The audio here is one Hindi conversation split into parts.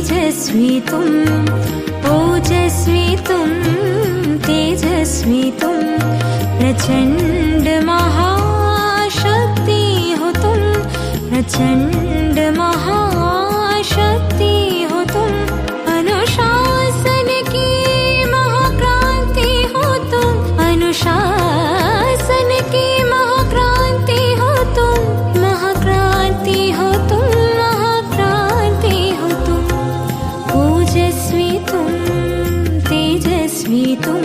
तेजस्वी तुम, ओजस्वी तुम, तेजस्वी तुम, प्रचंड महाशक्ति हो तुम, प्रचंड महाशक्ति हो तुम, अनुशासन की महाक्रांति हो तुम, अनुशासन की महाक्रांति हो तुम, महाक्रांति हो तुम, महाक्रांति हो तुम, ओजस्वी तुम, तेजस्वी तुम,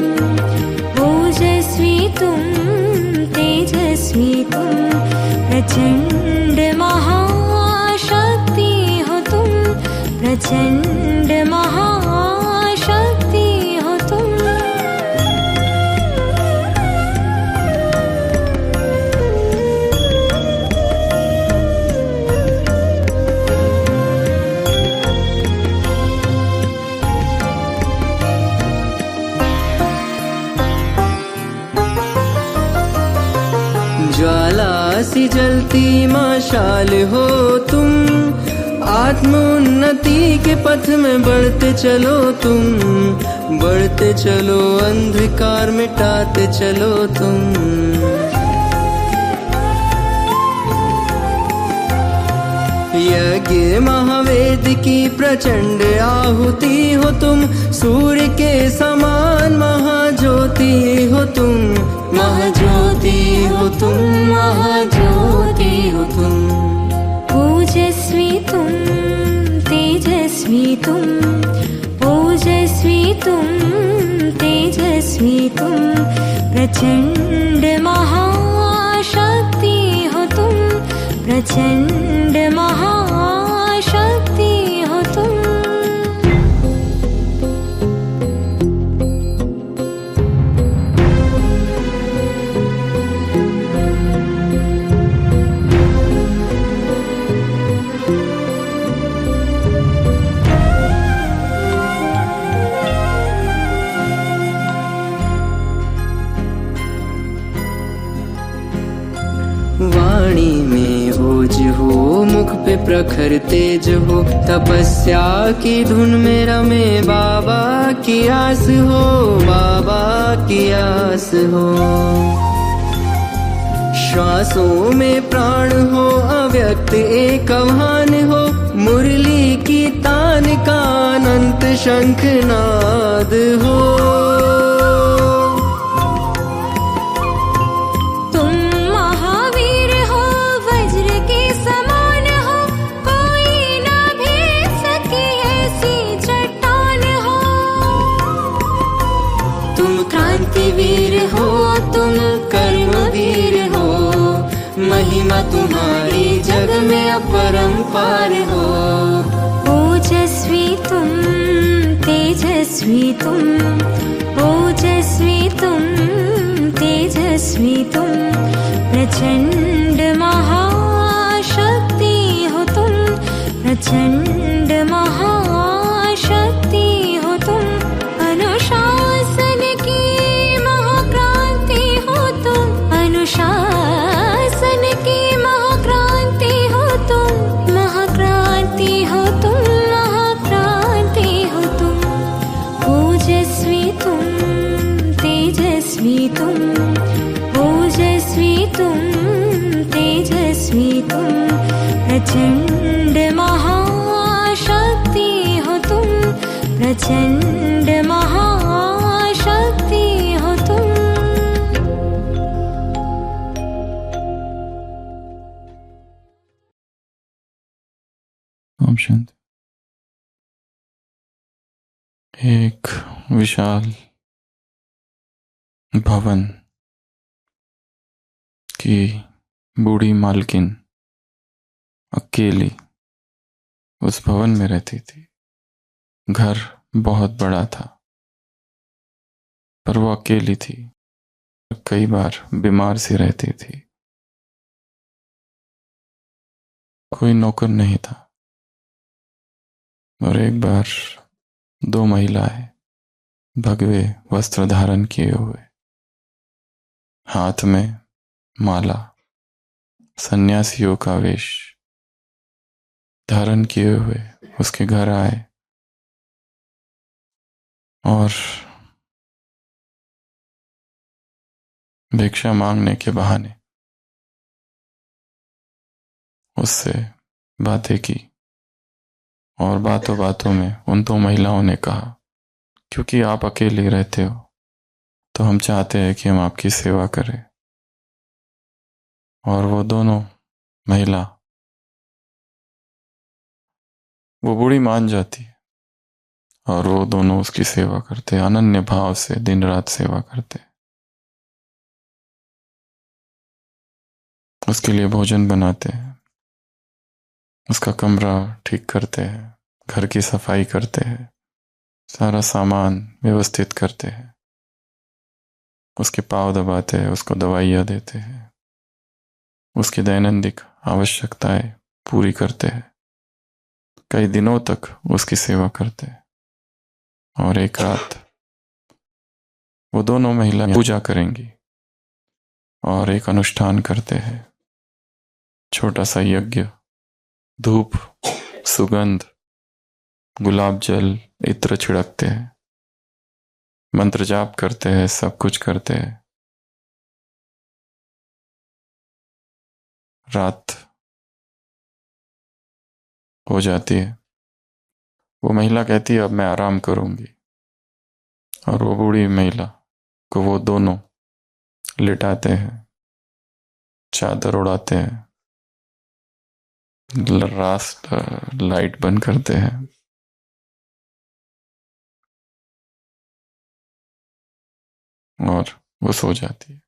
ओजस्वी तुम, तेजस्वी तुम, प्रचंड महाशक्ति हो तुम, प्रचंड महाशक्ति हो तुम। ज्वाला सी जलती मशाल हो तुम, आत्मोन्नति के पथ में बढ़ते चलो तुम, बढ़ते चलो, अंधकार मिटाते चलो तुम। यज्ञ महावेद की प्रचंड आहुति हो तुम, सूर्य के समान महाज्योति हो तुम, महाज्योति हो तुम, महाज्योति हो तुम, ओजस्वी तुम, तेजस्वी तुम, ओजस्वी तुम, तेजस्वी तुम, प्रचंड महाशक्ति हो तुम, प्रचंड महाशक्ति हो तुम। वाणी में ओज हो, मुख पे प्रखर तेज हो, तपस्या की धुन में रमे बाबा की आस हो, बाबा की आस हो। श्वासों में प्राण हो, अव्यक्त एक आह्वान हो, मुरली की तान का अनंत शंखनाद हो। वीर हो तुम, कर्मवीर हो, महिमा तुम्हारी जग में अपरंपार हो। ओजस्वी तुम, तेजस्वी तुम, ओजस्वी तुम, तेजस्वी तुम, प्रचंड महाशक्ति हो तुम, प्रचंड महाशक्ति हो तुम, अनुशासन की अनुशासन की महाक्रांति हो तुम, महाक्रांति हो तुम, महाक्रांति हो तुम, ओजस्वी तुम, तेजस्वी तुम, ओजस्वी तुम, तेजस्वी तुम, प्रचंड महाशक्ति हो तुम, प्रचंड महाशक्ति हो तुम। ओम शांति। एक विशाल भवन की बूढ़ी मालकिन अकेली उस भवन में रहती थी। घर बहुत बड़ा था, पर वो अकेली थी, कई बार बीमार सी रहती थी। कोई नौकर नहीं था, और एक बार दो महिलाएं भगवे वस्त्र धारण किए हुए, हाथ में माला, सन्यासियों का वेश धारण किए हुए उसके घर आए और भिक्षा मांगने के बहाने उससे बातें की। और बातों बातों में उन दो महिलाओं ने कहा, क्योंकि आप अकेले रहते हो तो हम चाहते हैं कि हम आपकी सेवा करें। और वो दोनों महिला, वो बूढ़ी मान जाती है और वो दोनों उसकी सेवा करते, अनन्य भाव से दिन रात सेवा करते। उसके लिए भोजन बनाते हैं, उसका कमरा ठीक करते हैं, घर की सफाई करते हैं, सारा सामान व्यवस्थित करते हैं, उसके पाँव दबाते हैं, उसको दवाइयाँ देते हैं, उसकी दैनंदिन आवश्यकताएं पूरी करते हैं। कई दिनों तक उसकी सेवा करते हैं। और एक रात वो दोनों महिलाएं पूजा करेंगी और एक अनुष्ठान करते हैं, छोटा सा यज्ञ। धूप, सुगंध, गुलाब जल, इत्र छिड़कते हैं, मंत्र जाप करते हैं, सब कुछ करते हैं। रात हो जाती है। वो महिला कहती है, अब मैं आराम करूंगी। और वो बूढ़ी महिला को वो दोनों लिटाते हैं, चादर उड़ाते हैं, रात लाइट बंद करते हैं और वो सो जाती है।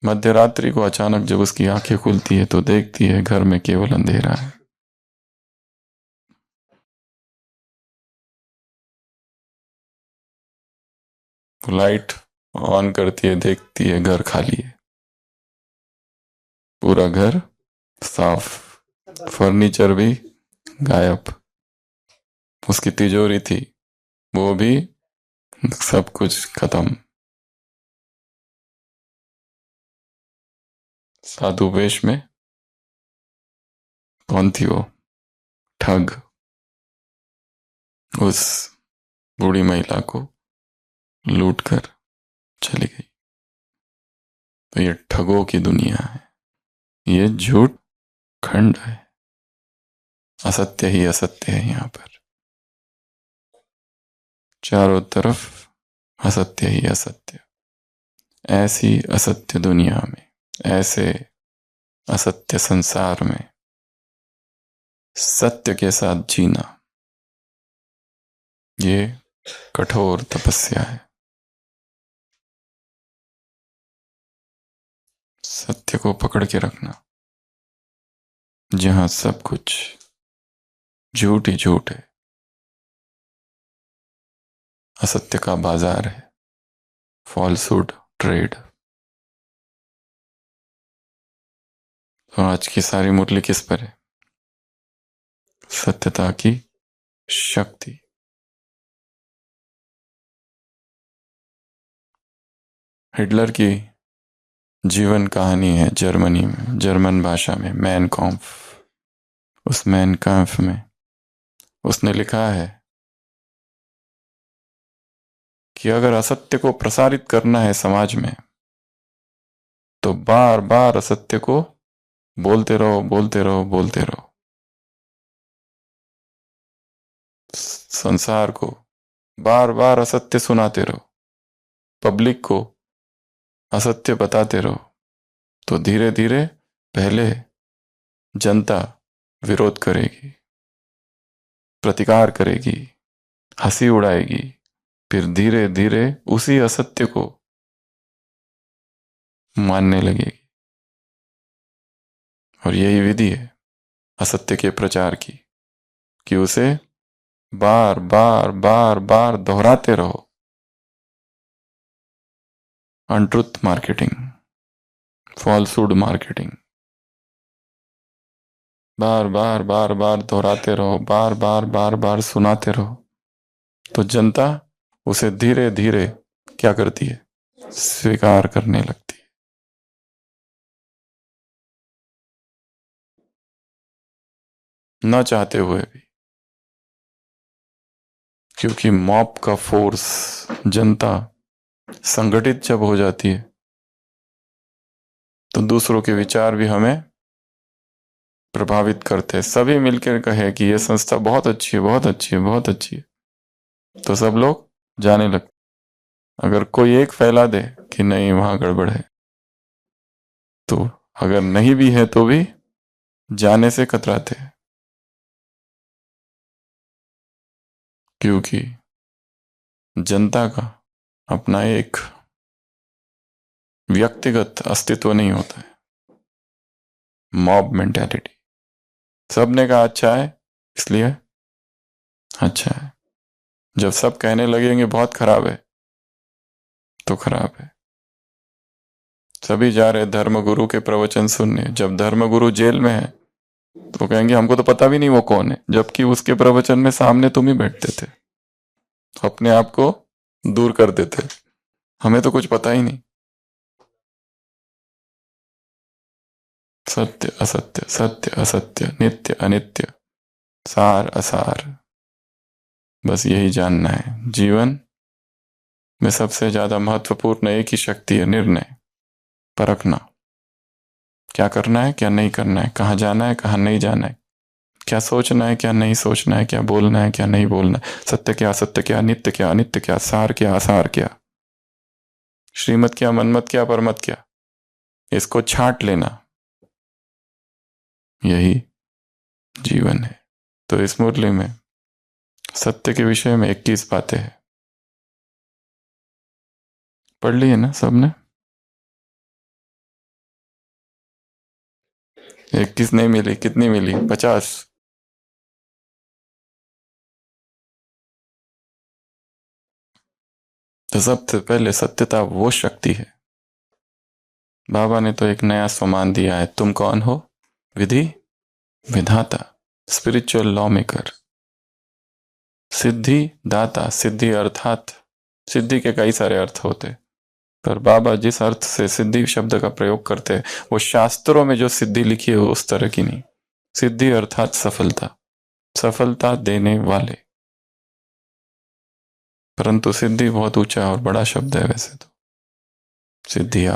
मध्य रात्रि को अचानक जब उसकी आंखें खुलती है तो देखती है घर में केवल अंधेरा है। लाइट ऑन करती है, देखती है घर खाली है, पूरा घर साफ, फर्नीचर भी गायब। उसकी तिजोरी थी वो भी सब कुछ खत्म। साधु वेश में कौन थी वो ठग, उस बूढ़ी महिला को लूट कर चली गई। तो ये ठगों की दुनिया है, ये झूठ खंड है, असत्य ही असत्य है। यहाँ पर चारों तरफ असत्य ही असत्य। ऐसी असत्य दुनिया में, ऐसे असत्य संसार में सत्य के साथ जीना, ये कठोर तपस्या है। सत्य को पकड़ के रखना, जहां सब कुछ झूठ ही झूठ है, असत्य का बाजार है, फॉल्सहुड ट्रेड। तो आज की सारी मुरली किस पर है? सत्यता की शक्ति। हिटलर की जीवन कहानी है जर्मनी में, जर्मन भाषा में, मैन कॉम्फ। उस मैन काम्फ में उसने लिखा है कि अगर असत्य को प्रसारित करना है समाज में तो बार बार असत्य को बोलते रहो, बोलते रहो, बोलते रहो। संसार को बार बार असत्य सुनाते रहो, पब्लिक को असत्य बताते रहो। तो धीरे धीरे पहले जनता विरोध करेगी, प्रतिकार करेगी, हंसी उड़ाएगी, फिर धीरे धीरे उसी असत्य को मानने लगेगी। और यही विधि है असत्य के प्रचार की, कि उसे बार बार बार बार दोहराते रहो। अनट्रुथ मार्केटिंग, फॉल्सहुड मार्केटिंग, बार बार बार बार दोहराते रहो, बार बार बार बार सुनाते रहो। तो जनता उसे धीरे धीरे क्या करती है? स्वीकार करने लगती है। न चाहते हुए भी। क्योंकि मॉब का फोर्स, जनता संगठित जब हो जाती है तो दूसरों के विचार भी हमें प्रभावित करते हैं। सभी मिलकर कहे कि यह संस्था बहुत अच्छी है, बहुत अच्छी है, बहुत अच्छी है, तो सब लोग जाने लगते। अगर कोई एक फैला दे कि नहीं वहां गड़बड़ है, तो अगर नहीं भी है तो भी जाने से कतराते हैं, क्योंकि जनता का अपना एक व्यक्तिगत अस्तित्व नहीं होता है। मॉब मेंटालिटी, सबने कहा अच्छा है इसलिए अच्छा है। जब सब कहने लगेंगे बहुत खराब है तो खराब है। सभी जा रहे धर्मगुरु के प्रवचन सुनने, जब धर्मगुरु जेल में है तो कहेंगे हमको तो पता भी नहीं वो कौन है, जबकि उसके प्रवचन में सामने तुम ही बैठते थे, अपने आप को दूर कर देते, हमें तो कुछ पता ही नहीं। सत्य असत्य, सत्य असत्य, नित्य अनित्य, सार असार, बस यही जानना है। जीवन में सबसे ज्यादा महत्वपूर्ण एक ही शक्ति है, निर्णय, परखना। क्या करना है, क्या नहीं करना है, कहाँ जाना है, कहाँ नहीं जाना है, क्या सोचना है, क्या नहीं सोचना है, क्या बोलना है, क्या नहीं बोलना है, सत्य क्या, असत्य क्या, नित्य क्या, अनित्य क्या, सार क्या, असार क्या, श्रीमत क्या, मनमत क्या, परमत क्या, इसको छांट लेना, यही जीवन है। तो इस मुरली में सत्य के विषय में 21 बातें हैं। पढ़ ली है ना सबने? 21 नहीं मिली, कितनी मिली? 50। तो सबसे पहले सत्यता वो शक्ति है। बाबा ने तो एक नया सम्मान दिया है, तुम कौन हो? विधि विधाता, स्पिरिचुअल लॉ मेकर, सिद्धि दाता। सिद्धि अर्थात, सिद्धि के कई सारे अर्थ होते, पर बाबा जिस अर्थ से सिद्धि शब्द का प्रयोग करते हैं वो शास्त्रों में जो सिद्धि लिखी है उस तरह की नहीं। सिद्धि अर्थात सफलता, सफलता देने वाले। परंतु सिद्धि बहुत ऊंचा और बड़ा शब्द है वैसे तो। सिद्धिया,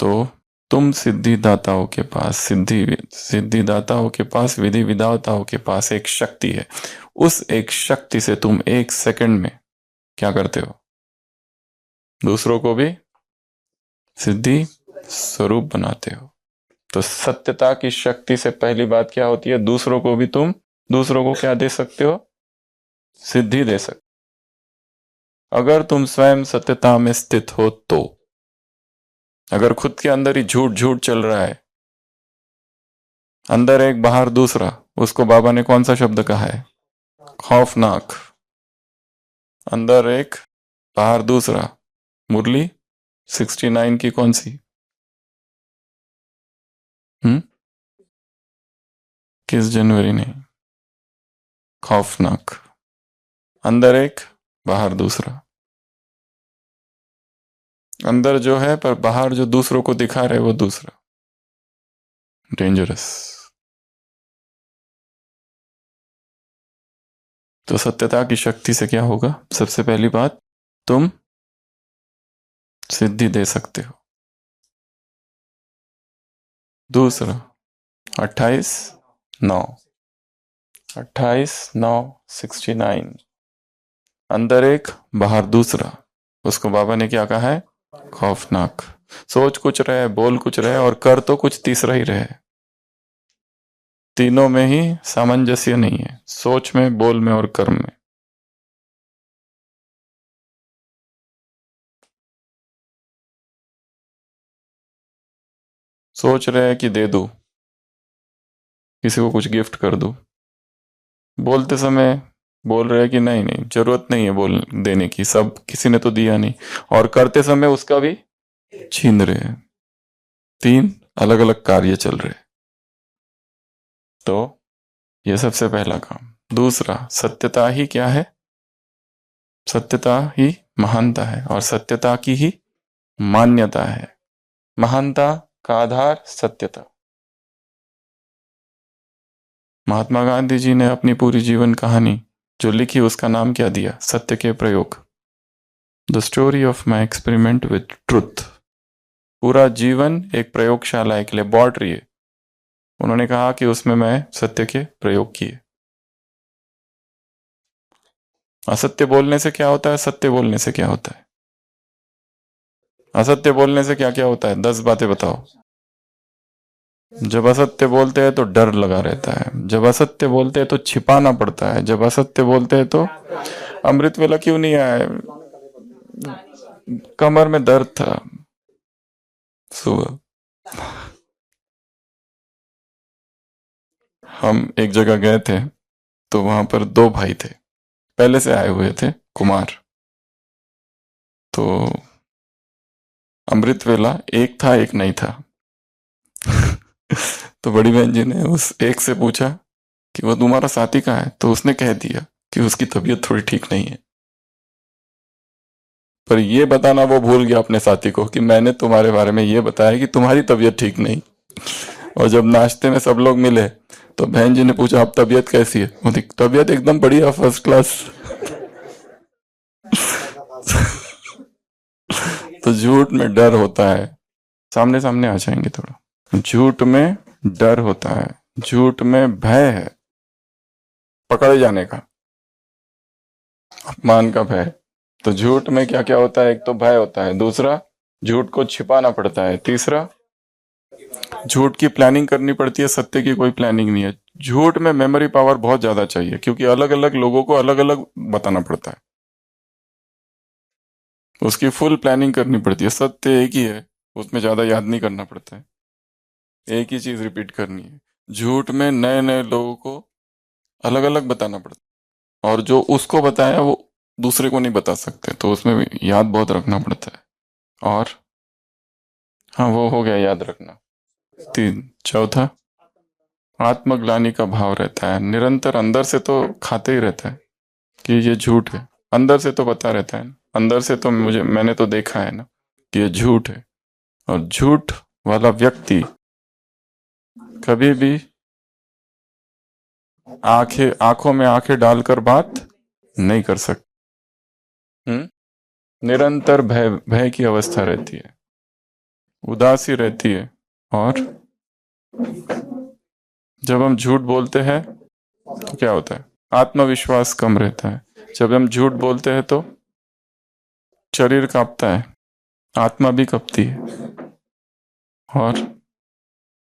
तो तुम सिद्धिदाताओं के पास, सिद्धिदाताओं के पास, विधि विधाताओं के पास एक शक्ति है। उस एक शक्ति से तुम एक सेकंड में क्या करते हो? दूसरों को भी सिद्धि स्वरूप बनाते हो। तो सत्यता की शक्ति से पहली बात क्या होती है? दूसरों को भी तुम, दूसरों को क्या दे सकते हो? सिद्धि दे सकते। अगर तुम स्वयं सत्यता में स्थित हो तो। अगर खुद के अंदर ही झूठ झूठ चल रहा है, अंदर एक बाहर दूसरा, उसको बाबा ने कौन सा शब्द कहा है? खौफनाक। अंदर एक बाहर दूसरा। मुरली 69 की कौन सी? किस जनवरी? नहीं, खौफनाक। अंदर एक बाहर दूसरा। अंदर जो है पर बाहर जो दूसरों को दिखा रहे वो दूसरा, डेंजरस। तो सत्यता की शक्ति से क्या होगा? सबसे पहली बात, तुम सिद्धि दे सकते हो। दूसरा 28/9, 28/9/69। अंदर एक बाहर दूसरा, उसको बाबा ने क्या कहा है? खौफनाक। सोच कुछ रहे, बोल कुछ रहे और कर तो कुछ तीसरा ही रहे। तीनों में ही सामंजस्य नहीं है, सोच में, बोल में और कर्म में। सोच रहे हैं कि दे दूं, किसी को कुछ गिफ्ट कर दूं, बोलते समय बोल रहे हैं कि नहीं नहीं जरूरत नहीं है बोल देने की, सब किसी ने तो दिया नहीं, और करते समय उसका भी छीन रहे हैं। 3 अलग अलग कार्य चल रहे। तो यह सबसे पहला काम। दूसरा, सत्यता ही क्या है? सत्यता ही महानता है और सत्यता की ही मान्यता है। महानता का आधार सत्यता। महात्मा गांधी जी ने अपनी पूरी जीवन कहानी जो लिखी उसका नाम क्या दिया? सत्य के प्रयोग। The story of my experiment with truth. पूरा जीवन एक प्रयोगशाला, एक लेबोरेटरी है। उन्होंने कहा कि उसमें मैं सत्य के प्रयोग किए। असत्य बोलने से क्या होता है, सत्य बोलने से क्या होता है? असत्य बोलने से क्या क्या होता है? 10 बातें बताओ। जब असत्य बोलते हैं तो डर लगा रहता है, जब असत्य बोलते हैं तो छिपाना पड़ता है, जब असत्य बोलते हैं तो अमृत वेला क्यों नहीं आया, कमर में दर्द था सुबह। हम एक जगह गए थे तो वहां पर 2 भाई थे, पहले से आए हुए थे, कुमार। तो अमृत वेला एक था, एक नहीं था। तो बड़ी बहन जी ने उस एक से पूछा कि वो तुम्हारा साथी कहाँ है, तो उसने कह दिया कि उसकी तबीयत थोड़ी ठीक नहीं है। पर ये बताना वो भूल गया अपने साथी को कि मैंने तुम्हारे बारे में ये बताया कि तुम्हारी तबीयत ठीक नहीं। और जब नाश्ते में सब लोग मिले तो बहन जी ने पूछा आप तबीयत कैसी है? वो तबीयत एकदम बढ़िया, फर्स्ट क्लास। तो झूठ में डर होता है। सामने सामने आ जाएंगे थोड़ा। झूठ में डर होता है, झूठ में भय है, पकड़े जाने का, अपमान का भय। तो झूठ में क्या क्या होता है? एक तो भय होता है, दूसरा झूठ को छिपाना पड़ता है, तीसरा झूठ की प्लानिंग करनी पड़ती है, सत्य की कोई प्लानिंग नहीं है। झूठ में मेमोरी पावर बहुत ज्यादा चाहिए क्योंकि अलग अलग लोगों को अलग अलग बताना पड़ता है, उसकी फुल प्लानिंग करनी पड़ती है। सत्य एक ही है, उसमें ज्यादा याद नहीं करना पड़ता है, एक ही चीज रिपीट करनी है। झूठ में नए नए लोगों को अलग अलग बताना पड़ता है और जो उसको बताया वो दूसरे को नहीं बता सकते, तो उसमें भी याद बहुत रखना पड़ता है। और हाँ, वो हो गया याद रखना। 3, चौथा आत्मग्लानि का भाव रहता है, निरंतर अंदर से तो खाते ही रहता है कि ये झूठ है, अंदर से तो पता रहता है, अंदर से तो मैंने तो देखा है ना कि ये झूठ है। और झूठ वाला व्यक्ति कभी भी आंखों में आंखें डालकर बात नहीं कर सकता। निरंतर भय की अवस्था रहती है, उदासी रहती है। और जब हम झूठ बोलते हैं तो क्या होता है? आत्मविश्वास कम रहता है। जब हम झूठ बोलते हैं तो शरीर कांपता है, आत्मा भी कांपती है और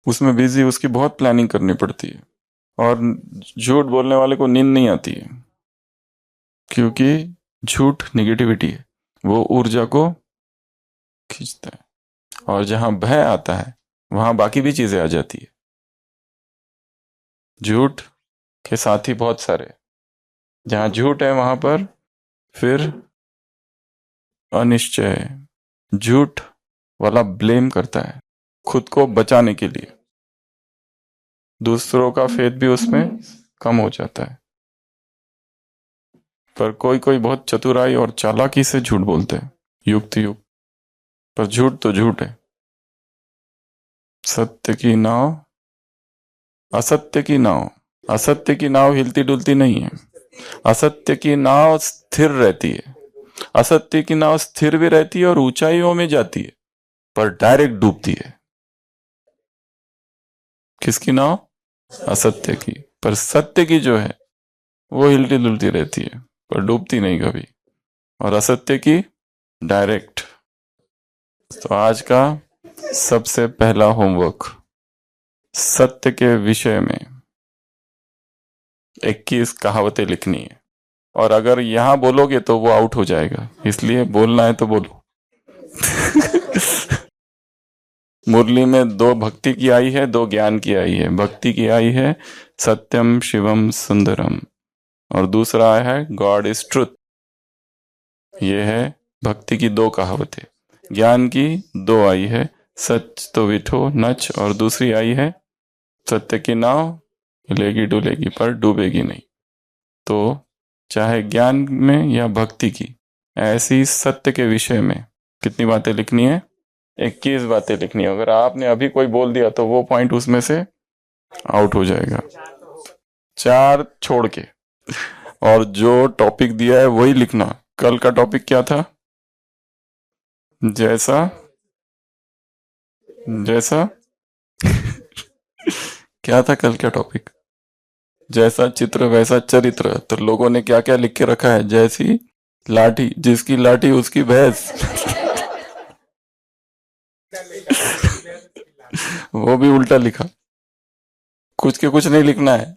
उसमें बिजी, उसकी बहुत प्लानिंग करनी पड़ती है। और झूठ बोलने वाले को नींद नहीं आती है क्योंकि झूठ निगेटिविटी है, वो ऊर्जा को खींचता है। और जहां भय आता है वहां बाकी भी चीजें आ जाती है। झूठ के साथी बहुत सारे, जहां झूठ है वहां पर फिर अनिश्चय है। झूठ वाला ब्लेम करता है खुद को बचाने के लिए, दूसरों का फेथ भी उसमें कम हो जाता है। पर कोई कोई बहुत चतुराई और चालाकी से झूठ बोलते हैं, युक्त युक्त, पर झूठ तो झूठ है। सत्य की नाव असत्य की नाव, असत्य की नाव हिलती डुलती नहीं है, असत्य की नाव स्थिर रहती है। असत्य की नाव स्थिर भी रहती है और ऊंचाइयों में जाती है पर डायरेक्ट डूबती है। किसकी नाव? असत्य की। पर सत्य की जो है वो हिलती डुलती रहती है पर डूबती नहीं कभी, और असत्य की डायरेक्ट। तो आज का सबसे पहला होमवर्क, सत्य के विषय में 21 कहावतें लिखनी है। और अगर यहां बोलोगे तो वो आउट हो जाएगा, इसलिए बोलना है तो बोलो। मुरली में 2 भक्ति की आई है, 2 ज्ञान की आई है। भक्ति की आई है सत्यम शिवम सुंदरम और दूसरा आया है गॉड इज ट्रुथ। ये है भक्ति की 2 कहावतें। ज्ञान की 2 आई है, सच तो विठो नच, और दूसरी आई है सत्य की नाव हिलेगी डुलेगी पर डूबेगी नहीं। तो चाहे ज्ञान में या भक्ति की, ऐसी सत्य के विषय में कितनी बातें लिखनी है? 21 बातें लिखनी है। अगर आपने अभी कोई बोल दिया तो वो पॉइंट उसमें से आउट हो जाएगा, 4 छोड़ के। और जो टॉपिक दिया है वही लिखना। कल का टॉपिक क्या था? जैसा जैसा क्या था कल का टॉपिक? जैसा चित्र वैसा चरित्र। तो लोगों ने क्या क्या लिख के रखा है? जैसी लाठी, जिसकी लाठी उसकी भैंस। वो भी उल्टा लिखा। कुछ के कुछ नहीं लिखना है।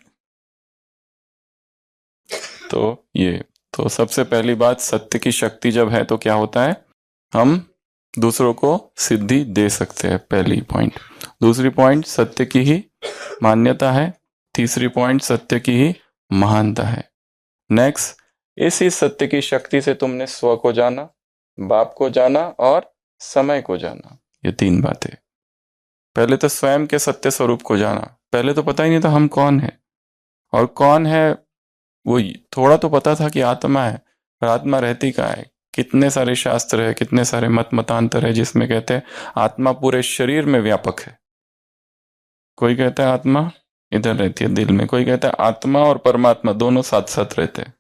तो ये तो सबसे पहली बात, सत्य की शक्ति जब है तो क्या होता है? हम दूसरों को सिद्धि दे सकते हैं, पहली पॉइंट। दूसरी पॉइंट, सत्य की ही मान्यता है। तीसरी पॉइंट, सत्य की ही महानता है। नेक्स्ट, इसी सत्य की शक्ति से तुमने स्व को जाना, बाप को जाना और समय को जाना। ये तीन बातें। पहले तो स्वयं के सत्य स्वरूप को जाना। पहले तो पता ही नहीं था हम कौन है, और कौन है वो थोड़ा तो पता था कि आत्मा है, पर आत्मा रहती कहाँ है? कितने सारे शास्त्र है, कितने सारे मत मतांतर है जिसमें कहते हैं आत्मा पूरे शरीर में व्यापक है। कोई कहता है आत्मा इधर रहती है दिल में, कोई कहता है आत्मा और परमात्मा दोनों साथ साथ रहते हैं।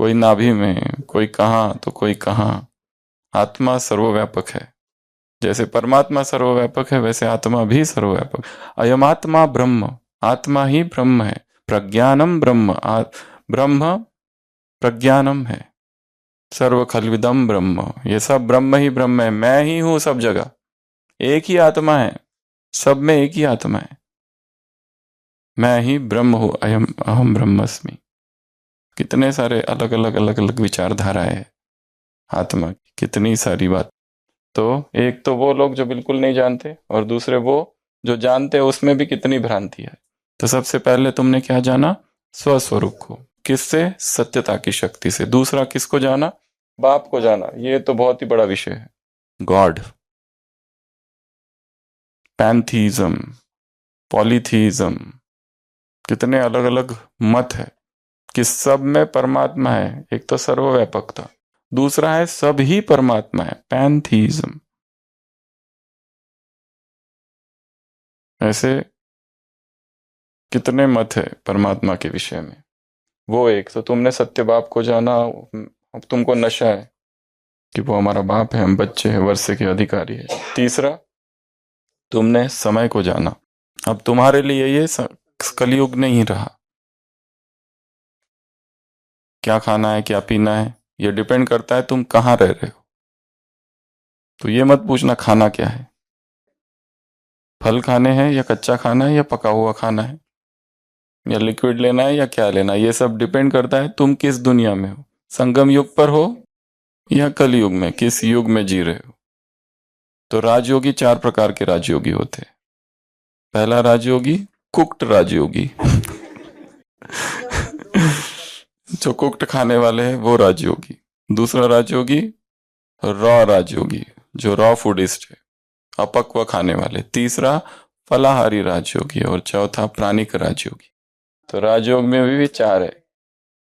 कोई नाभि में, कोई कहाँ तो कोई कहाँ। आत्मा सर्वव्यापक है। जैसे परमात्मा सर्वव्यापक है वैसे आत्मा भी सर्वव्यापक। अयम आत्मा ब्रह्म, आत्मा ही ब्रह्म है। प्रज्ञानम ब्रह्म, ब्रह्म प्रज्ञानम है। सर्व खलविदम ब्रह्म, ये सब ब्रह्म ही ब्रह्म है। मैं ही हूं सब जगह, एक ही आत्मा है, सब में एक ही आत्मा है। मैं ही ब्रह्म हूं, अयम अहम ब्रह्मस्मि। कितने सारे अलग अलग अलग अलग विचारधाराएं है आत्मा की, कितनी सारी बात। तो एक तो वो लोग जो बिल्कुल नहीं जानते, और दूसरे वो जो जानते हैं उसमें भी कितनी भ्रांति है। तो सबसे पहले तुमने क्या जाना? स्वस्वरूप को। किससे? सत्यता की शक्ति से। दूसरा किसको जाना? बाप को जाना। ये तो बहुत ही बड़ा विषय है। गॉड, पैंथीज्म, पॉलीथीज्म, कितने अलग अलग मत है कि सब में परमात्मा है। एक तो सर्वव्यापकता, दूसरा है सब ही परमात्मा है, पैंथीज्म। ऐसे कितने मत है परमात्मा के विषय में। वो एक तो तुमने सत्य बाप को जाना। अब तुमको नशा है कि वो हमारा बाप है, हम बच्चे हैं, वर्षे के अधिकारी है। तीसरा, तुमने समय को जाना। अब तुम्हारे लिए ये कलयुग नहीं रहा। क्या खाना है, क्या पीना है, ये डिपेंड करता है तुम कहाँ रह रहे हो। तो ये मत पूछना खाना क्या है, फल खाने हैं या कच्चा खाना है या पका हुआ खाना है, या लिक्विड लेना है या क्या लेना है। ये सब डिपेंड करता है तुम किस दुनिया में हो, संगम युग पर हो या कलयुग में, किस युग में जी रहे हो। तो राजयोगी 4 प्रकार के राजयोगी होते हैं। पहला राजयोगी कुक्ड राजयोगी जो कुक्ड खाने वाले हैं वो राजयोगी। दूसरा राजयोगी रॉ राजयोगी, जो रॉ फूडिस्ट है, अपक्व खाने वाले। तीसरा फलाहारी राजयोगी, और चौथा प्राणिक राजयोगी। तो राजयोग में भी 4 है।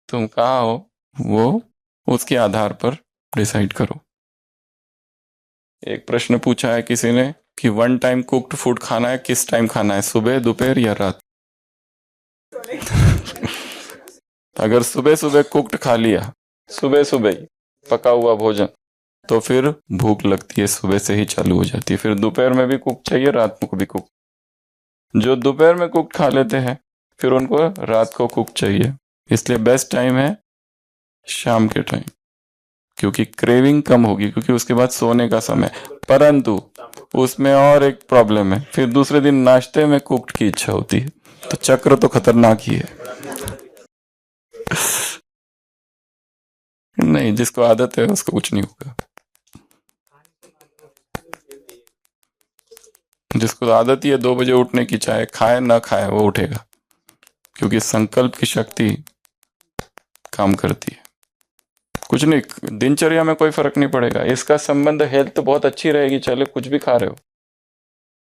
तुम कहाँ हो वो उसके आधार पर डिसाइड करो। एक प्रश्न पूछा है किसी ने कि 1 टाइम कुक्ड फूड खाना है, किस टाइम खाना है, सुबह, दोपहर या रात? अगर सुबह सुबह कुक्ड खा लिया, सुबह सुबह ही पका हुआ भोजन, तो फिर भूख लगती है, सुबह से ही चालू हो जाती है। फिर दोपहर में भी कुक चाहिए, रात को भी कुक। जो दोपहर में कुक खा लेते हैं फिर उनको रात को कुक चाहिए। इसलिए बेस्ट टाइम है शाम के टाइम, क्योंकि क्रेविंग कम होगी, क्योंकि उसके बाद सोने का समय। परंतु उसमें और एक प्रॉब्लम है, फिर दूसरे दिन नाश्ते में कुक्ड की इच्छा होती है। तो चक्र तो खतरनाक ही है। नहीं, जिसको आदत है उसको कुछ नहीं होगा। जिसको आदत ही है 2 बजे उठने की, चाहे खाए ना खाए वो उठेगा, क्योंकि संकल्प की शक्ति काम करती है। कुछ नहीं, दिनचर्या में कोई फर्क नहीं पड़ेगा। इसका संबंध हेल्थ तो बहुत अच्छी रहेगी, चले कुछ भी खा रहे हो,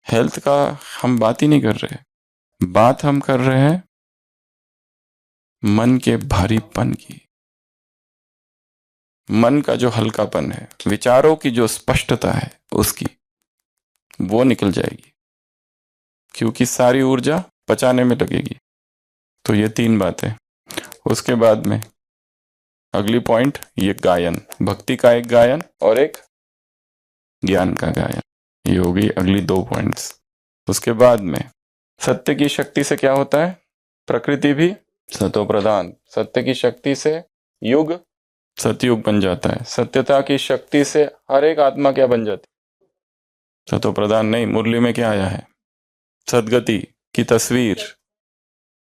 हेल्थ का हम बात ही नहीं कर रहे। बात हम कर रहे हैं मन के भारीपन की, मन का जो हल्कापन है, विचारों की जो स्पष्टता है उसकी, वो निकल जाएगी, क्योंकि सारी ऊर्जा पचाने में लगेगी। तो ये 3 बातें। उसके बाद में अगली पॉइंट, ये गायन, भक्ति का एक गायन और एक ज्ञान का गायन, ये होगी अगली 2 पॉइंट्स। उसके बाद में सत्य की शक्ति से क्या होता है, प्रकृति भी सतो प्रधान, सत्य की शक्ति से युग सतयुग बन जाता है। सत्यता की शक्ति से हर एक आत्मा क्या बन जाती, सतो प्रधान नहीं, मुरली में क्या आया है, सदगति की तस्वीर,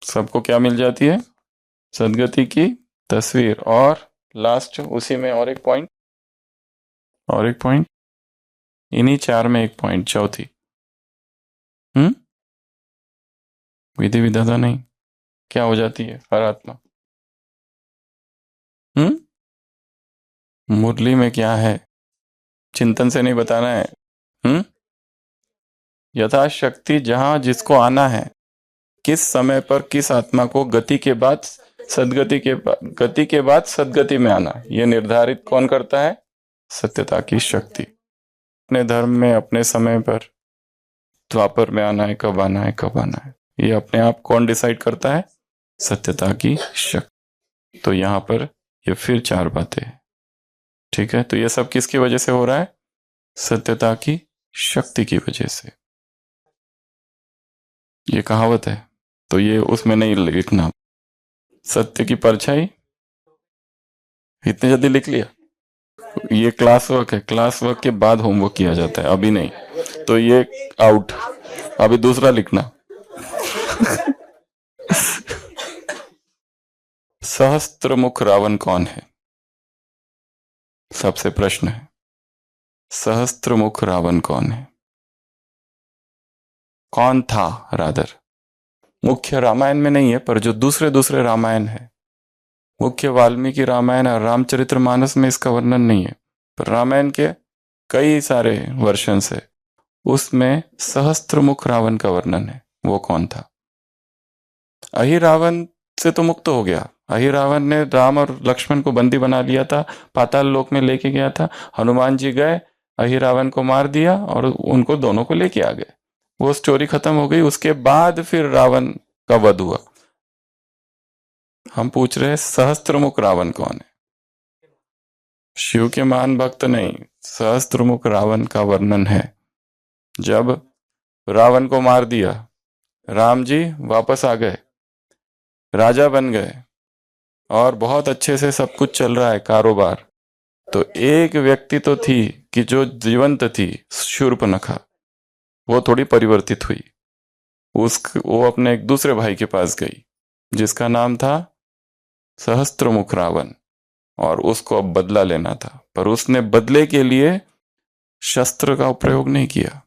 सबको क्या मिल जाती है, सदगति की तस्वीर। और लास्ट उसी में और एक पॉइंट, इन्हीं 4 में एक पॉइंट, चौथी विधि विधाता नहीं, क्या हो जाती है हर आत्मा, मुरली में क्या है, चिंतन से नहीं बताना है। यथाशक्ति जहां जिसको आना है, किस समय पर किस आत्मा को गति के बाद सदगति में आना, यह निर्धारित कौन करता है, सत्यता की शक्ति। अपने धर्म में अपने समय पर द्वापर में आना है, कब आना है, ये अपने आप कौन डिसाइड करता है, सत्यता की शक्ति। तो यहां पर ये फिर 4 बातें हैं, ठीक है। तो ये सब किसकी वजह से हो रहा है, सत्यता की शक्ति की वजह से। ये कहावत है, तो ये उसमें नहीं लिखना, सत्य की परछाई, इतने जल्दी लिख लिया, ये क्लास वर्क है, क्लास वर्क के बाद होमवर्क किया जाता है, अभी नहीं, तो ये आउट, अभी दूसरा लिखना। सहस्त्रमुख रावण कौन है, सबसे प्रश्न है, सहस्त्रमुख रावण कौन है, कौन था रादर, मुख्य रामायण में नहीं है, पर जो दूसरे रामायण है, मुख्य वाल्मीकि रामायण और रामचरितमानस में इसका वर्णन नहीं है, पर रामायण के कई सारे वर्षन है, उसमें सहस्त्रमुख रावण का वर्णन है। वो कौन था, अहिरावण से तो मुक्त हो गया, अहिरावण ने राम और लक्ष्मण को बंदी बना लिया था, पाताल लोक में लेके गया था, हनुमान जी गए, अहिरावण को मार दिया और उनको दोनों को लेके आ गए, वो स्टोरी खत्म हो गई। उसके बाद फिर रावण का वध हुआ। हम पूछ रहे हैं सहस्त्रमुख रावण कौन है, शिव के महान भक्त नहीं, सहस्त्रमुख रावण का वर्णन है। जब रावण को मार दिया, राम जी वापस आ गए, राजा बन गए और बहुत अच्छे से सब कुछ चल रहा है कारोबार, तो एक व्यक्ति तो थी कि जो जीवंत थी, शूर्पणखा, वो थोड़ी परिवर्तित हुई, वो अपने एक दूसरे भाई के पास गई जिसका नाम था सहस्त्रमुख रावण, और उसको अब बदला लेना था, पर उसने बदले के लिए शस्त्र का प्रयोग नहीं किया।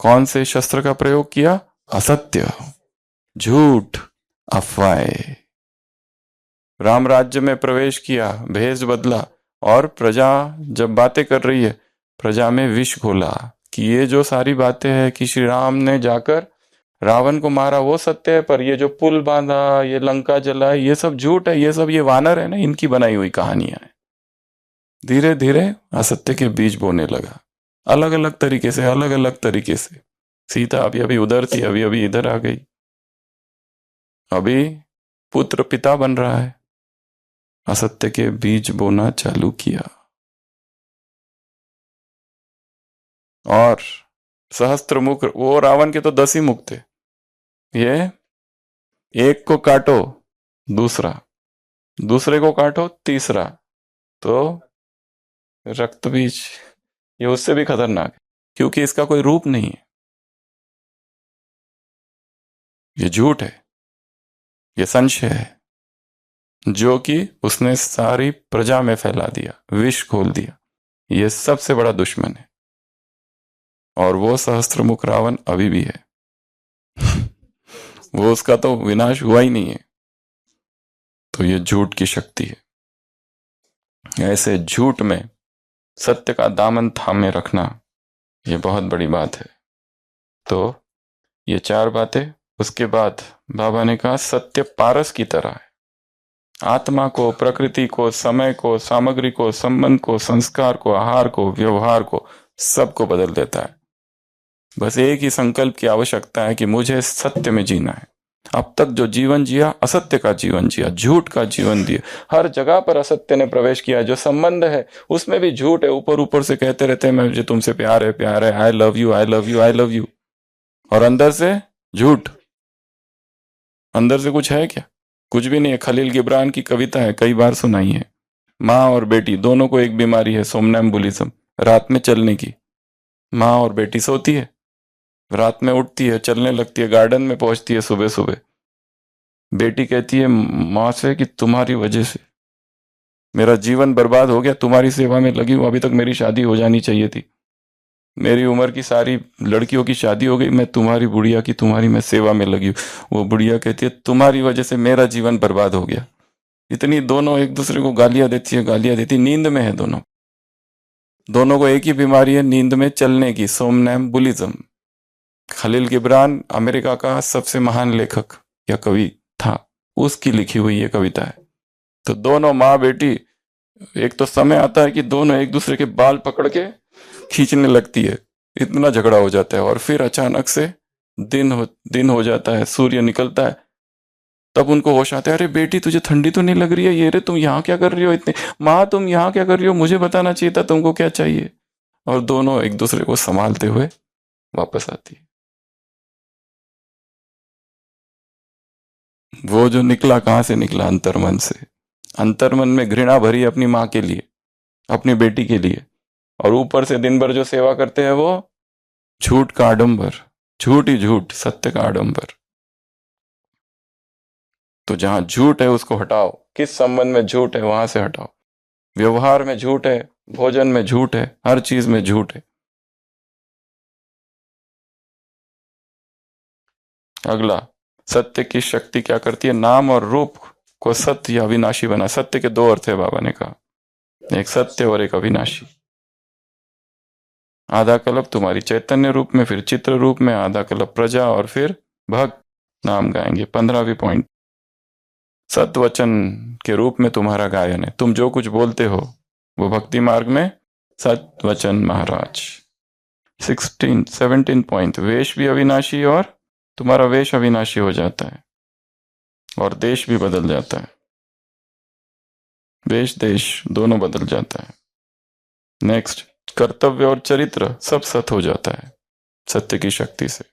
कौन से शस्त्र का प्रयोग किया, असत्य, झूठ, अफवाह। राम राज्य में प्रवेश किया, भेष बदला, और प्रजा जब बातें कर रही है, प्रजा में विष घोला कि ये जो सारी बातें हैं कि श्री राम ने जाकर रावण को मारा वो सत्य है, पर ये जो पुल बांधा, ये लंका जला, ये सब झूठ है, ये सब ये वानर है ना, इनकी बनाई हुई कहानियां हैं। धीरे धीरे असत्य के बीज बोने लगा, अलग अलग तरीके से। सीता अभी अभी उधर थी, अभी अभी इधर आ गई, अभी पुत्र पिता बन रहा है, असत्य के बीज बोना चालू किया। और सहस्त्रमुख, वो रावण के तो 10 ही मुख थे, ये एक को काटो दूसरा, दूसरे को काटो तीसरा, तो रक्त बीज, ये उससे भी खतरनाक है, क्योंकि इसका कोई रूप नहीं है, ये झूठ है, ये संशय है, जो कि उसने सारी प्रजा में फैला दिया, विष खोल दिया। ये सबसे बड़ा दुश्मन है, और वो सहस्त्रमुख रावण अभी भी है। वो, उसका तो विनाश हुआ ही नहीं है। तो ये झूठ की शक्ति है। ऐसे झूठ में सत्य का दामन थामे रखना, ये बहुत बड़ी बात है। तो ये 4 बातें। उसके बाद बाबा ने कहा सत्य पारस की तरह है, आत्मा को, प्रकृति को, समय को, सामग्री को, संबंध को, संस्कार को, आहार को, व्यवहार को, सबको बदल देता है। बस एक ही संकल्प की आवश्यकता है कि मुझे सत्य में जीना है, अब तक जो जीवन जिया, असत्य का जीवन जिया, झूठ का जीवन दिया, हर जगह पर असत्य ने प्रवेश किया। जो संबंध है उसमें भी झूठ है, ऊपर ऊपर से कहते रहते हैं मुझे तुमसे प्यार है, I love you, I love you, I love you, और अंदर से झूठ। अंदर से कुछ है क्या? कुछ भी नहीं है। खलील गिब्रान की कविता है, कई बार सुनाई है। माँ और बेटी दोनों को एक बीमारी है, सोमनैम्बुलिज्म, रात में चलने की। माँ और बेटी सोती है, रात में उठती है, चलने लगती है, गार्डन में पहुंचती है सुबह सुबह। बेटी कहती है माँ से कि तुम्हारी वजह से मेरा जीवन बर्बाद हो गया, तुम्हारी सेवा में लगी हूं, अभी तक मेरी शादी हो जानी चाहिए थी, मेरी उम्र की सारी लड़कियों की शादी हो गई, मैं तुम्हारी बुढ़िया की तुम्हारी मैं सेवा में लगी हूँ। वो बुढ़िया कहती है तुम्हारी वजह से मेरा जीवन बर्बाद हो गया। इतनी दोनों एक दूसरे को गालियां देती है, गालियां देती। नींद में है दोनों, दोनों को एक ही बीमारी है, नींद में चलने की, सोमनैम्बुलिज्म। खलील गिब्रान अमेरिका का सबसे महान लेखक या कवि था, उसकी लिखी हुई ये कविता है। तो दोनों माँ बेटी, एक तो समय आता है कि दोनों एक दूसरे के बाल पकड़ के खींचने लगती है, इतना झगड़ा हो जाता है, और फिर अचानक से दिन हो जाता है, सूर्य निकलता है, तब उनको होश आता है, अरे बेटी तुझे ठंडी तो नहीं लग रही है? ये रे तुम यहाँ क्या कर रही हो इतने? माँ तुम यहाँ क्या कर रही हो? मुझे बताना चाहिए था तुमको क्या चाहिए। और दोनों एक दूसरे को संभालते हुए वापस आती है। वो जो निकला कहाँ से निकला? अंतर्मन से। अंतर्मन में घृणा भरी अपनी माँ के लिए, अपनी बेटी के लिए, और ऊपर से दिन भर जो सेवा करते हैं वो झूठ का आडंबर, झूठ ही झूठ, सत्य का आडंबर। तो जहां झूठ है उसको हटाओ। किस संबंध में झूठ है वहां से हटाओ। व्यवहार में झूठ है, भोजन में झूठ है, हर चीज में झूठ है। अगला, सत्य की शक्ति क्या करती है? नाम और रूप को सत्य या अविनाशी बना। सत्य के दो अर्थ है बाबा ने कहा, एक सत्य और एक अविनाशी। आधा कल्प तुम्हारी चैतन्य रूप में, फिर चित्र रूप में, आधा कल्प प्रजा, और फिर भक्त नाम गाएंगे। 15वीं पॉइंट, सत्वचन के रूप में तुम्हारा गायन है। तुम जो कुछ बोलते हो वो भक्ति मार्ग में सत्वचन महाराज। 17 पॉइंट, वेश भी अविनाशी, और तुम्हारा वेश अविनाशी हो जाता है, और देश भी बदल जाता है। वेश देश दोनों बदल जाता है। नेक्स्ट, कर्तव्य और चरित्र सब सत हो जाता है सत्य की शक्ति से।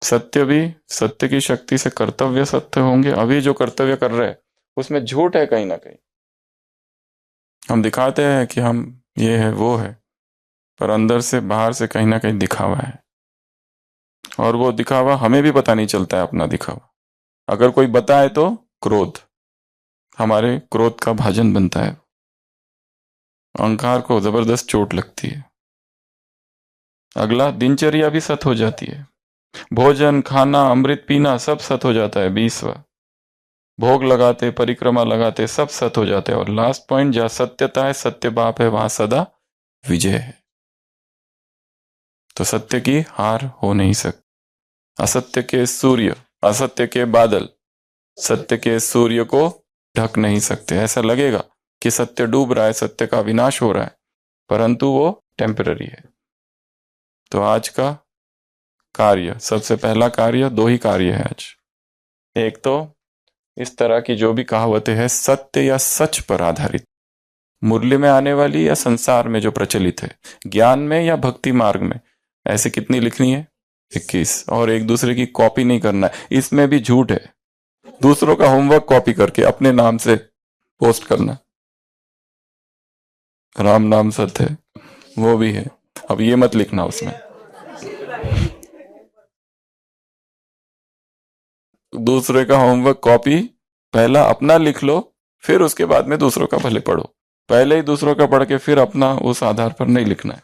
सत्य भी सत्य की शक्ति से, कर्तव्य सत्य होंगे। अभी जो कर्तव्य कर रहे हैं उसमें झूठ है कहीं ना कहीं। हम दिखाते हैं कि हम ये है वो है, पर अंदर से बाहर से कहीं ना कहीं दिखावा है, और वो दिखावा हमें भी पता नहीं चलता है अपना दिखावा। अगर कोई बताए तो क्रोध, हमारे क्रोध का भाजन बनता है, अहंकार को जबरदस्त चोट लगती है। अगला, दिनचर्या भी सत हो जाती है। भोजन खाना अमृत पीना सब सत हो जाता है। 20वां, भोग लगाते परिक्रमा लगाते सब सत हो जाते हैं। और लास्ट पॉइंट, जहां सत्यता है, सत्य बाप है, वहां सदा विजय है। तो सत्य की हार हो नहीं सकती। असत्य के सूर्य, असत्य के बादल सत्य के सूर्य को ढक नहीं सकते। ऐसा लगेगा कि सत्य डूब रहा है, सत्य का विनाश हो रहा है, परंतु वो टेम्पररी है। तो आज का कार्य, सबसे पहला कार्य, दो ही कार्य है आज। एक तो इस तरह की जो भी कहावतें हैं सत्य या सच पर आधारित, मुरली में आने वाली या संसार में जो प्रचलित है, ज्ञान में या भक्ति मार्ग में, ऐसे कितनी लिखनी है? 21। और एक दूसरे की कॉपी नहीं करना है, इसमें भी झूठ है। दूसरों का होमवर्क कॉपी करके अपने नाम से पोस्ट करना, राम नाम सत्य है, वो भी है। अब ये मत लिखना उसमें। दूसरे का होमवर्क कॉपी, पहला अपना लिख लो, फिर उसके बाद में दूसरों का भले पढ़ो। पहले ही दूसरों का पढ़ के फिर अपना उस आधार पर नहीं लिखना है।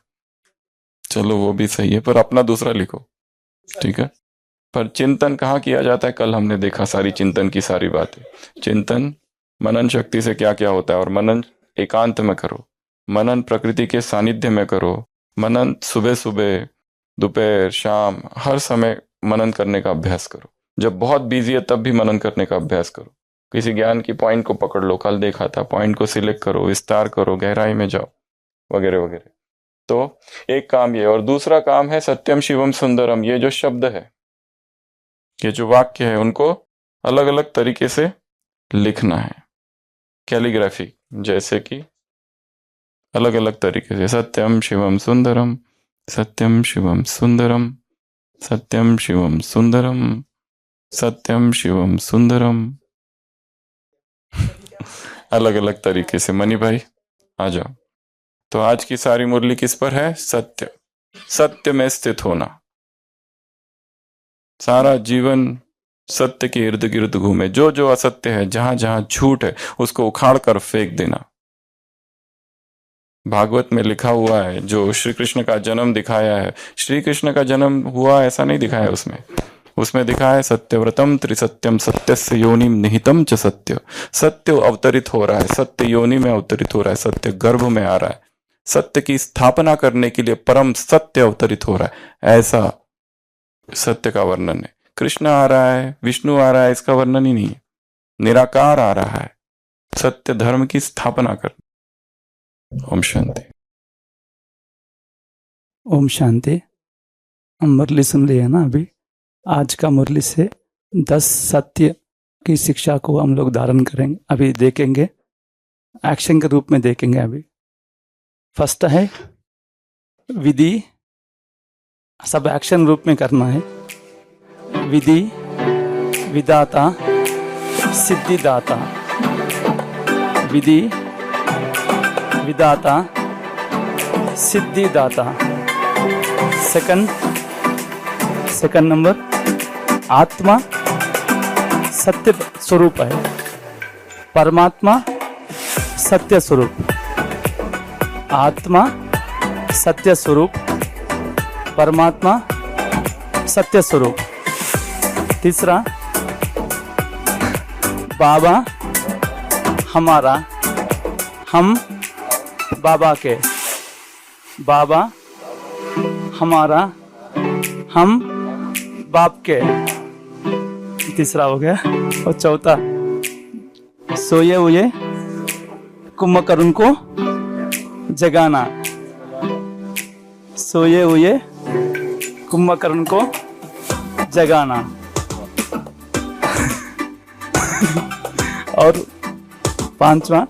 चलो वो भी सही है, पर अपना दूसरा लिखो, ठीक है। पर चिंतन कहाँ किया जाता है? कल हमने देखा सारी चिंतन की सारी बातें। चिंतन मनन शक्ति से क्या क्या होता है, और मनन एकांत में करो, मनन प्रकृति के सानिध्य में करो, मनन सुबह सुबह दोपहर शाम हर समय मनन करने का अभ्यास करो। जब बहुत बिजी है तब भी मनन करने का अभ्यास करो। किसी ज्ञान की पॉइंट को पकड़ लो, कल देखा था, पॉइंट को सिलेक्ट करो, विस्तार करो, गहराई में जाओ, वगैरह वगैरह। तो एक काम ये, और दूसरा काम है सत्यम शिवम सुंदरम। ये जो शब्द है, ये जो वाक्य है, उनको अलग अलग तरीके से लिखना है, कैलीग्राफी, जैसे कि अलग अलग तरीके से सत्यम शिवम सुंदरम, सत्यम शिवम सुंदरम, सत्यम शिवम सुंदरम, सत्यम शिवम सुंदरम। अलग अलग तरीके से। मनी भाई आ जाओ। तो आज की सारी मुरली किस पर है? सत्य। सत्य में स्थित होना, सारा जीवन सत्य के इर्द गिर्द घूमे। जो जो असत्य है, जहां जहां झूठ है, उसको उखाड़ कर फेंक देना। भागवत में लिखा हुआ है, जो श्री कृष्ण का जन्म दिखाया है, श्री कृष्ण का जन्म हुआ ऐसा नहीं दिखाया उसमें दिखाया है सत्यव्रतम त्रिसत्यम सत्यस्य योनिम निहितम च सत्य। सत्य अवतरित हो रहा है, सत्य योनि में अवतरित हो रहा है, सत्य गर्भ में आ रहा है, सत्य की स्थापना करने के लिए परम सत्य अवतरित हो रहा है, ऐसा सत्य का वर्णन है। कृष्ण आ रहा है, विष्णु आ रहा है, इसका वर्णन ही नहीं है। निराकार आ रहा है, सत्य धर्म की स्थापना कर। ओम शांति। ओम शांति। हम मुरली सुन लिए ना अभी। आज का मुरली से 10 सत्य की शिक्षा को हम लोग धारण करेंगे, अभी देखेंगे, एक्शन के रूप में देखेंगे। अभी फर्स्ट है विधि, सब एक्शन रूप में करना है। विधि, विदाता, सिद्धिदाता। विधि, विदाता, सिद्धिदाता। सेकंड नंबर, आत्मा सत्य स्वरूप है, परमात्मा सत्य स्वरूप। आत्मा सत्य स्वरूप, परमात्मा सत्य स्वरूप। तीसरा, बाबा हमारा, हम बाबा के। बाबा हमारा, हम बाप के। तीसरा हो गया। और चौथा, सोए हुए कुंभकर्ण को जगाना। सोए हुए कुंभकर्ण को जगाना। और पांचवा,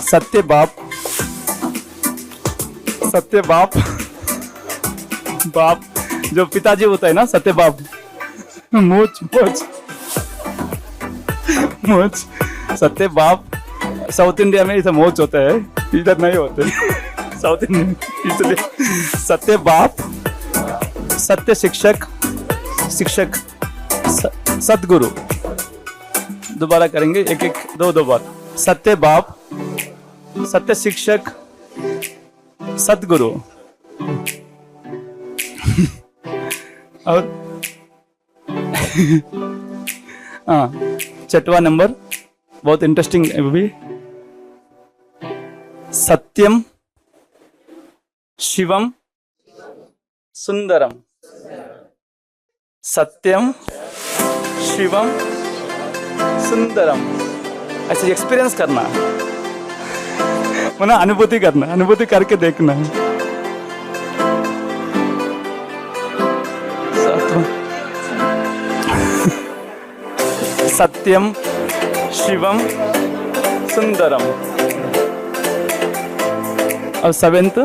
सत्य बाप। सत्य बाप, बाप जो पिताजी होता है ना, सत्य बाप। मोच मोच मोच, सत्य बाप। साउथ इंडिया में इसे मोच होता है, इधर नहीं होते साउथ इंडिया, इसलिए सत्य बाप, सत्य शिक्षक, शिक्षक सदगुरु। दोबारा करेंगे, एक एक दो बार। सत्य बाप, सत्य शिक्षक, सदगुरु। और छठवां नंबर बहुत इंटरेस्टिंग है भी। सत्यम शिवम सुंदरम। सत्यम शिवम सुंदरम। ऐसे एक्सपीरियंस करना, मतलब अनुभूति करना, अनुभूति करके देखना है। सत्यम शिवम सुंदरम। और सेवेंथ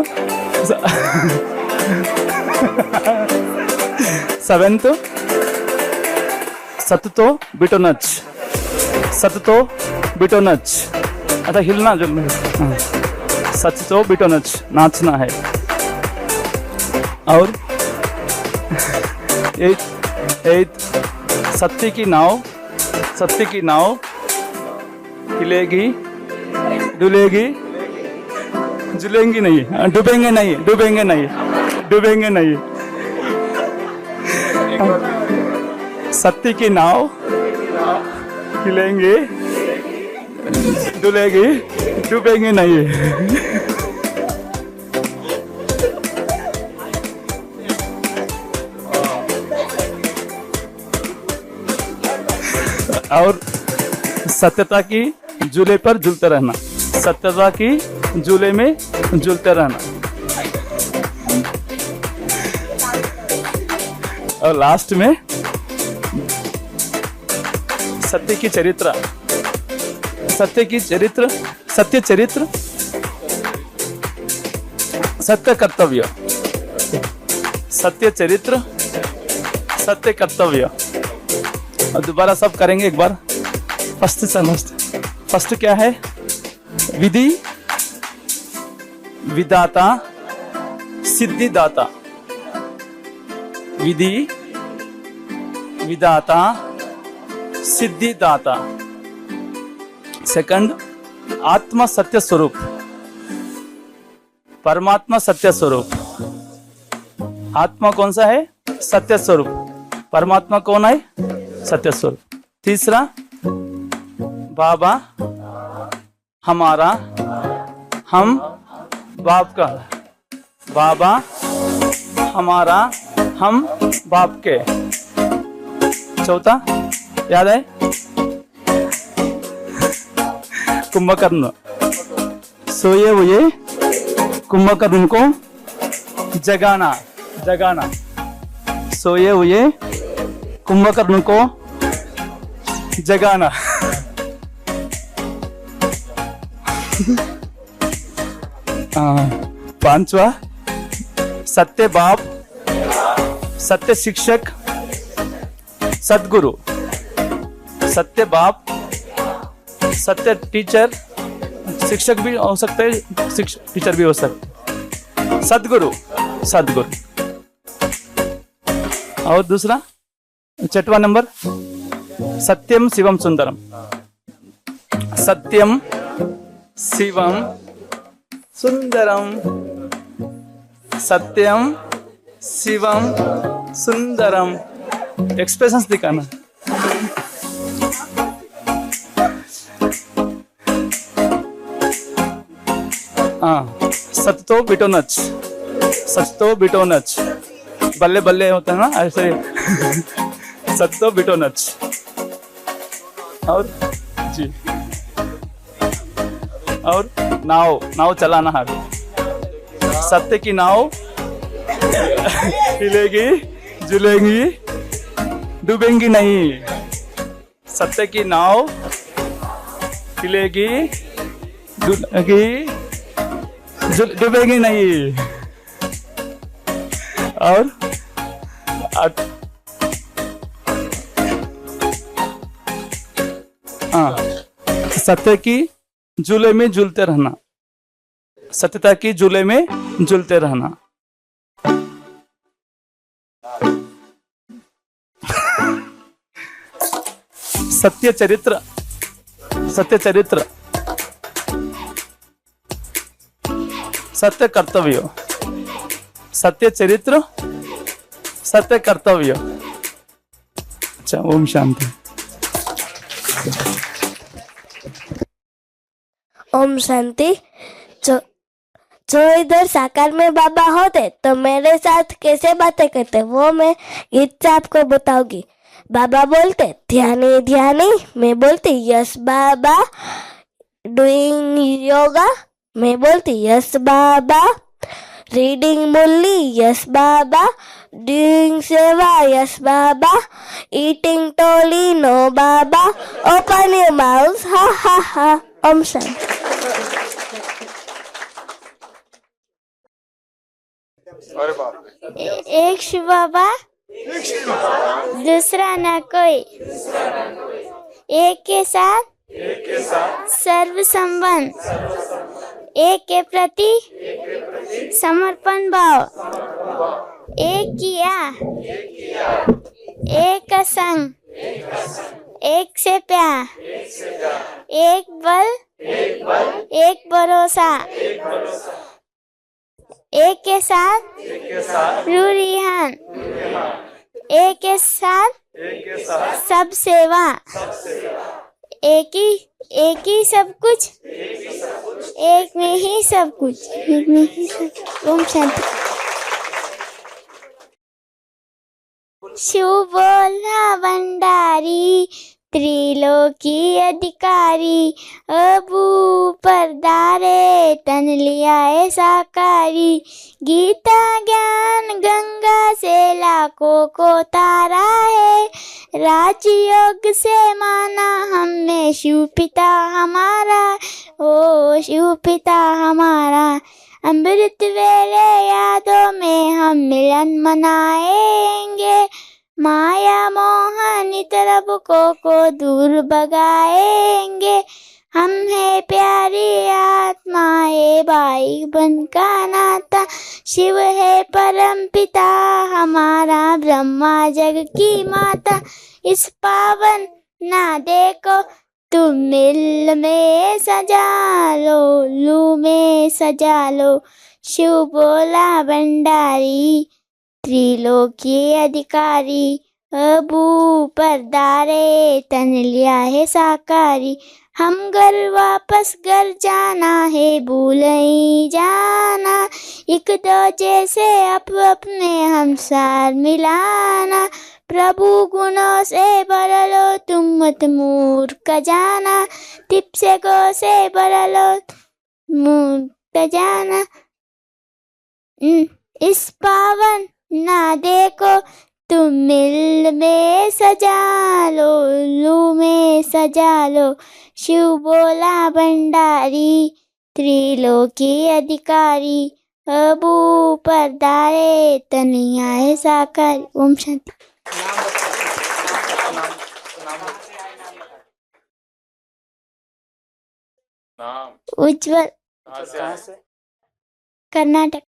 सत्तो बिटोनच। सत्तो बिटोनच, अच्छा हिलना जो सत्तो बिटोनच, नाचना है। और एट सत्य की नाव। सत्य की नाव हिलेगी, डुलेगी, झुलेंगी नहीं, डूबेंगे नहीं, डूबेंगे नहीं, डूबेंगे नहीं। सत्य की नाव हिलेंगे, डुलेगी, डूबेंगे नहीं। और सत्यता की झूले पर झूलते रहना। सत्यता की झूले में झूलते रहना। और लास्ट में सत्य की चरित्र, सत्य की चरित्र, सत्य चरित्र, सत्य कर्तव्य, सत्य चरित्र, सत्य कर्तव्य। और दोबारा सब करेंगे एक बार। फर्स्ट फर्स्ट क्या है? विधि विदाता सिद्धिदाता, विधि विदाता सिद्धिदाता। सेकंड, आत्मा सत्य स्वरूप, परमात्मा सत्य स्वरूप। आत्मा कौन सा है? सत्य स्वरूप। परमात्मा कौन है? सत्य स्वरूप। तीसरा, बाबा हमारा, हम बाप का, बाबा हमारा, हम बाप के। चौथा याद है? कुंभकर्ण, सोए हुए कुंभकर्ण को जगाना, जगाना, सोए हुए कुंभकर्ण को जगाना। पांचवा, सत्य बाप, सत्य शिक्षक, सदगुरु। सत्य बाप, सत्य टीचर, शिक्षक भी हो सकते हैं, टीचर भी हो सकते, सदगुरु, सदगुरु। और दूसरा, छठवां नंबर, सत्यम शिवम सुंदरम, सत्यम शिवम सुंदरम, सत्यम शिवम सुंदरम। एक्सप्रेशंस दिखाना। हाँ, सच तो बिटो नच, सच तो बिटो नच, बल्ले बल्ले होता है ना ऐसे। सच तो बिटो नच। और जी, और नाव, नाव चलाना है। सत्य की नाव हिलेगी झूलेगी डूबेंगी नहीं। सत्य की नाव हिलेगी झूलेगी डूबेगी नहीं। और सत्य की झूले में झूलते रहना, सत्यता की झूले में झूलते रहना। सत्य चरित्र, सत्य चरित्र, सत्य कर्तव्य, सत्य चरित्र, सत्य कर्तव्य। अच्छा, ओम शांति। ओम शांति। जो इधर साकार में बाबा होते तो मेरे साथ कैसे बातें करते वो मैं गीत से आपको बताऊंगी। बाबा बोलते ध्यानी ध्यानी, मैं बोलती यस बाबा। डूइंग योगा, मैं बोलती yes Baba. Reading Murli, yes Baba. Doing seva, yes Baba. Eating toli, no Baba. Open your mouth, ha ha हा। ओम शांति। एक शिव बाबा, दूसरा ना कोई, एक के साथ सर्व संबंध, एक के प्रति समर्पण भाव, एक किया, एक संग, एक से प्यार, एक बल, एक भरोसा, एक के साथ रूरिहान, एक के साथ सब सेवा, एक ही सब कुछ, एक में ही सब कुछ, एक में ही सब। ओम शांति। शिव बोला भंडारी, त्रिलोकी अधिकारी, अबू परदारे तन लिया है साकारी। गीता ज्ञान गंगा से लाखों को तारा है, राजयोग से माना हमने शिव पिता हमारा, ओ शिव पिता हमारा। अमृत वेले यादों में हम मिलन मनाएंगे, माया मोहनी तरफ को दूर भगाएंगे। हम है प्यारी आत्माएं, भाई बन का नाता। शिव है परम पिता हमारा, ब्रह्मा जग की माता। इस पावन नादे को तुम मिल में सजा लो, लू में सजा लो। शिव बोला भंडारी, त्रिलोकी अधिकारी। अबू पर दारे तन लिया है साकारी। हम घर वापस घर जाना है, भूल ही जाना। एक दो जैसे अपने हम सार मिलाना। प्रभु गुणों से भर लो तुम मत मूर्ख जाना। टिप से गो से भर लो मूर्ख जाना। इस पावन नादे को तुम मिल में सजा लो, लू में सजा लो। शिव बोला भंडारी, त्रिलोकी अधिकारी। अबू पर दारे तनिया है साकारी। ओम शांति। उज्जवल, कर्नाटक।